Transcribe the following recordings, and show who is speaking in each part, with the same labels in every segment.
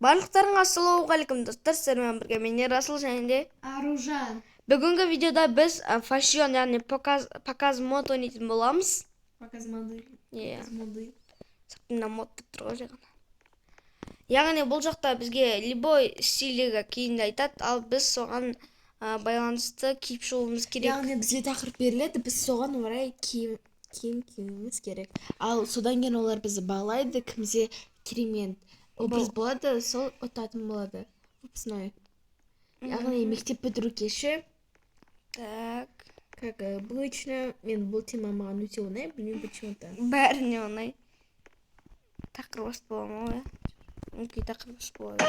Speaker 1: Барлықтарыңа ассалаумағалейкум достар, сіздермен бірге мен Расыл және де
Speaker 2: Аружан.
Speaker 1: Бүгінгі видеода біз фашион, яғни показ мод ойнайтын боламыз.
Speaker 2: Показ моды.
Speaker 1: Сыртында мод деп тұр ғой жағын. Яғни бұл жақта бізге любой стилдегі киімді айтады, ал біз соған байланысты киіп шығуымыз керек.
Speaker 2: Яғни бізге тақырып беріледі, біз соған орай киім киюіміз керек. Ал содан кейін олар бізді бағалайды, кімде керемет образ болады, сол ұтатын болады. Выпускной. Яғни мектеп бітіру кеші.
Speaker 1: Так.
Speaker 2: Как обычно, мен бұл тема маған өте оңай, білмеймін почему-то.
Speaker 1: Бәріне оңай. Тақырып басып бола ма, Өңкей тақырып басып болады.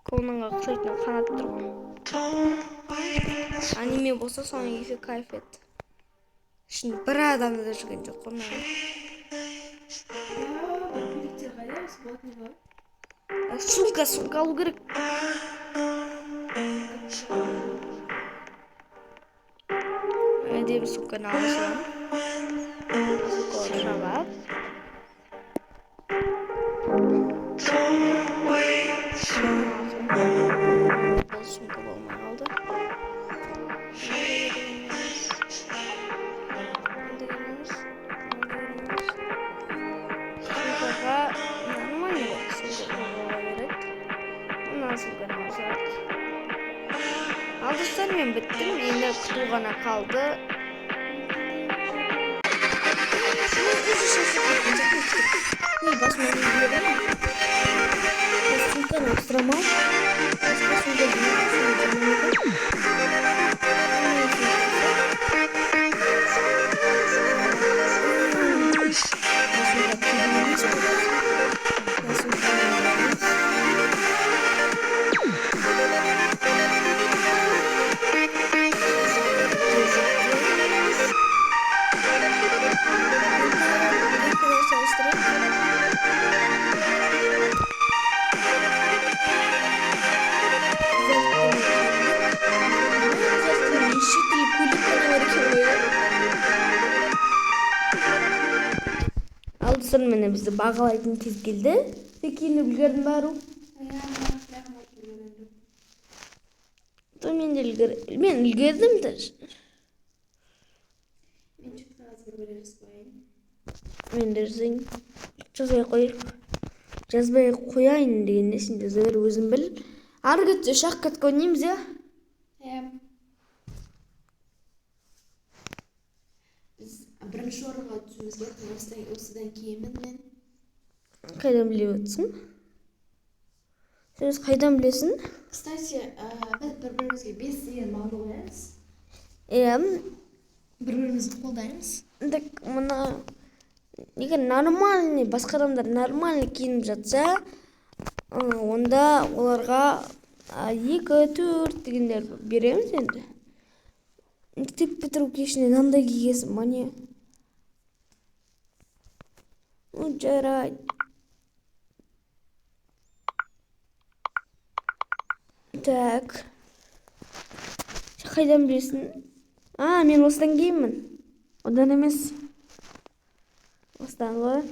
Speaker 1: Конанға ұқсайтын қанат тұр ғой. Аниме болса соның есі кайф еді. Şimdi бір адамда да жүрген жоқ Конан. Сумка алу керек. Әдемі сумканы аласың. Сумканы алып. Бұл сумка болмай қалды. Сумкаға нормально сумкаға береді. Мына сумканы алсақ. Ал достар, мен біттім, енді күту ғана қалды. Сумканы ауыстырамай. Алдысыр мені бізді бағалайтын кез келді. Киініп үлгердің бару? Мен үлгердім. Мен жазбай қояйын деген несінде зәр өзім біл. Арғы шаққатқа ойнаймыз, я?
Speaker 2: Бірінші орынға түсуіміз керек, осыдан кейінмін мен.
Speaker 1: Қайдан біліп өтсің? Сен қайдан білесің?
Speaker 2: Кстати, біз бір-бірімізге 5 деген баға қоямыз.
Speaker 1: Бір-бірімізді
Speaker 2: қолдаймыз.
Speaker 1: Мына егер нормальный басқа адамдар нормальный киініп жатса, онда оларға 2-4 дегендер береміз енді. Мектеп бітіру кешіне мынандай кигесің ба не? Жарайды. Так. Қайдан білесің? Мен осыдан кейінмін. Одан емес. Осыдан ғой.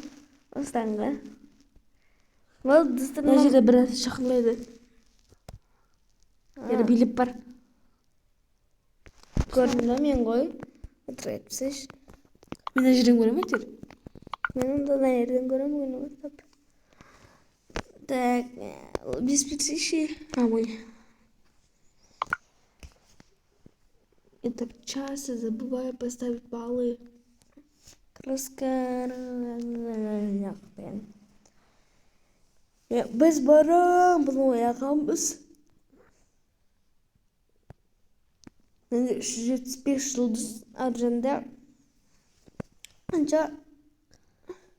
Speaker 1: Бұл дұстырмам.
Speaker 2: Мына жерде біраз шақырлайды. Ері билеп бар.
Speaker 1: Көрдім да мен ғой. Отыра етпсеш.
Speaker 2: Мен мына жерден көремін әйтеуір.
Speaker 1: Мен онда жерден көремін күні бастап. Так, без пицци.
Speaker 2: Ой. Это часто забываю поставить баллы.
Speaker 1: Краска. Біз барамыз, ояғанбыз. 375 жұлдыз аржанда. Қанша?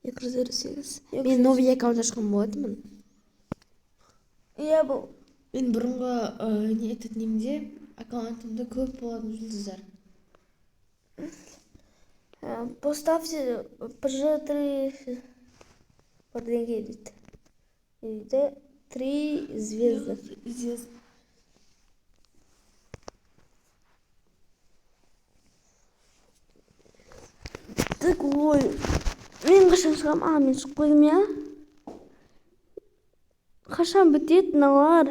Speaker 2: 258. Мен новый аккаунт ашқан болатынмын.
Speaker 1: Иә, бұл.
Speaker 2: Мен бұрынғы не айтатын немде аккаунтымда көп болатын жұлдыздар.
Speaker 1: Поставьте PG3 бірдеңе дейді. 3 звезды. Так, ой. Мен қашан шығам? Мен шығып қойдым, я? Қашан бітеді мыналар?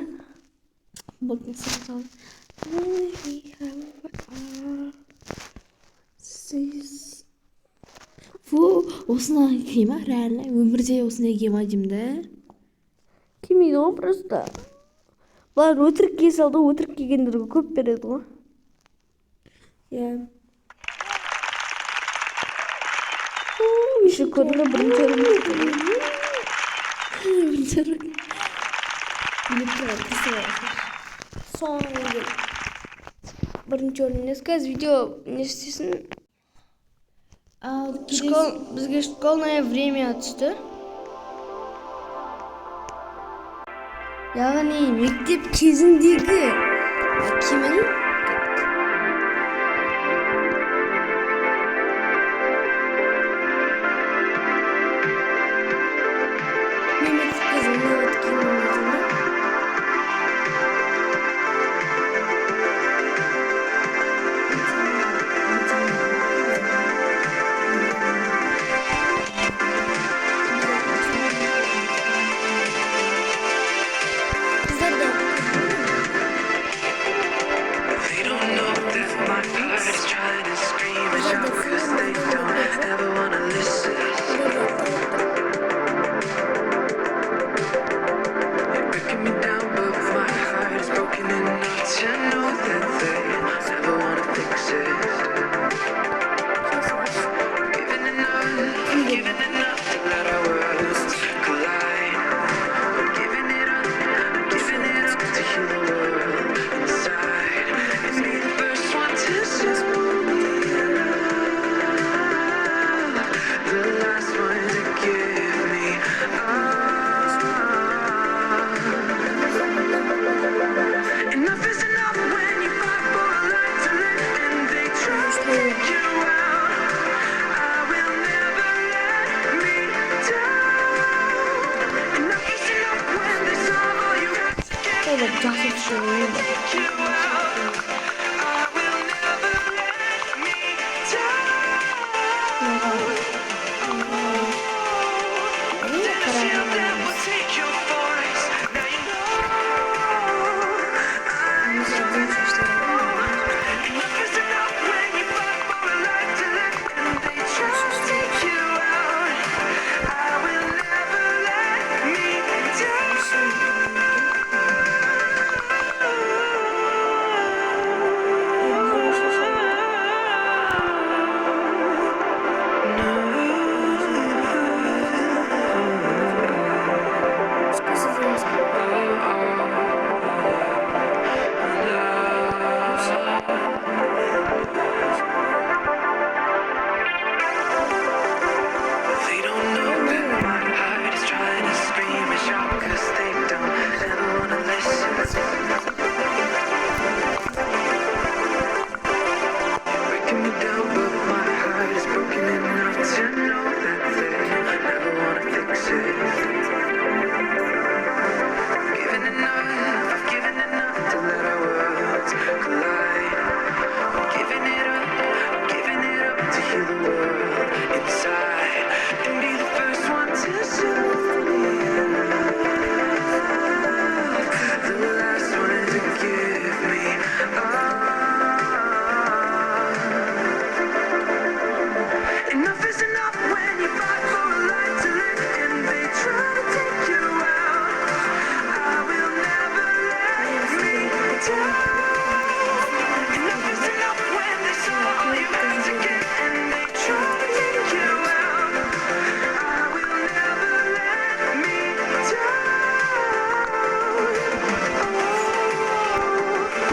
Speaker 2: Болды, саған. Осындай кима, реально. Өмірде осындай кима деймін да.
Speaker 1: Кимейді ғой просто. Бұлар өтірік кие салды, өтірік кигендерге көп береді ғой. Иә. Еще көрінгі бірінші орын. Соңғы бірінші орын. Қазір видео не істесін? Бізге школьное время түсті. Яғни мектеп кезіндегі киімін
Speaker 3: No. enough when you fight for a life to live and they try to take you out. I will never let me down. Enough is enough when they saw all you had to get and they try to take you out. I will never let me down.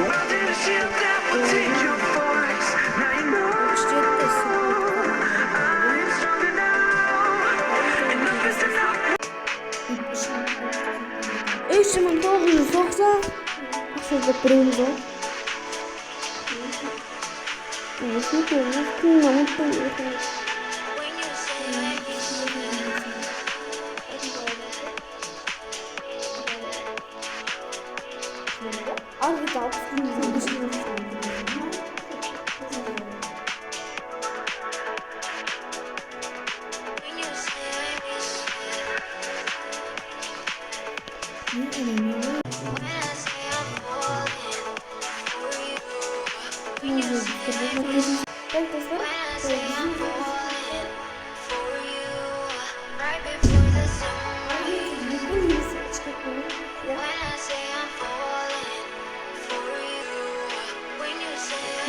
Speaker 3: Well, did a shield that will take your voice? Now you know I'm stronger now. Enough is enough.
Speaker 1: 3990 aslında birinci.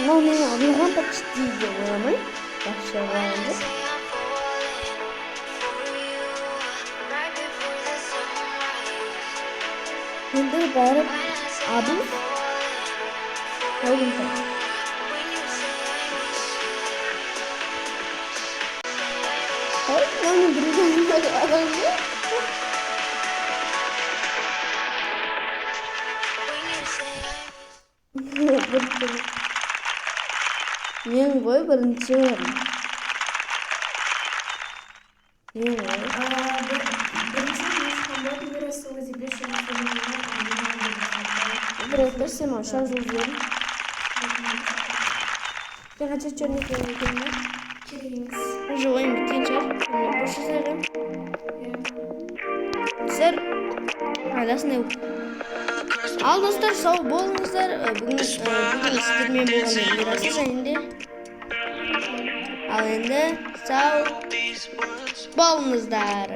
Speaker 1: Ну, не, он почти делаем. Başlayalım. Şimdi bağırıp abi hayır. Hayır, ben de adamı. Men qo'y birinchi o'rin. Men bir sema şarj ediyorum. Ben kaç çörnek yapıyorum? Уже oyun bitince başlayalım. Sizler alasını yok. Al dostlar, sağ bolыңыздар. Bugün sizlerмен болған мирасы жайында. Ал енді сау болыңыздар.